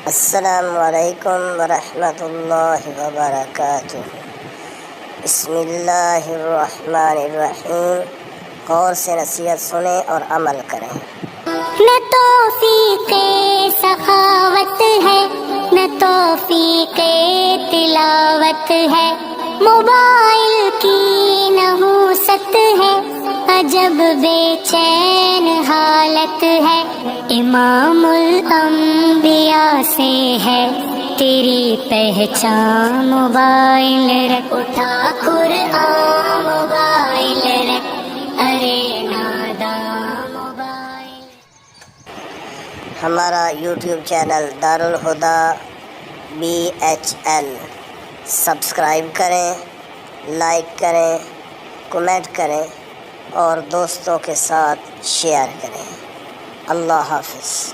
السلام علیکم ورحمۃ اللہ وبرکاتہ۔ بسم اللہ الرحمن الرحیم۔ غور سے نصیحت سنیں اور عمل کریں۔ نہ توفیق سخاوت ہے، نہ توفیق تلاوت ہے، موبائل کی نحوست ہے، عجب بے چین حالت ہے، امام الانبیاء سے ہے تیری پہچان، موبائل رکھ اٹھا قرآن، موبائل رکھ ارے نادان موبائل۔ ہمارا یوٹیوب چینل دارالہدیٰ BHN سبسکرائب کریں، لائک کریں، کمنٹ کریں اور دوستوں کے ساتھ شیئر کریں۔ اللہ حافظ۔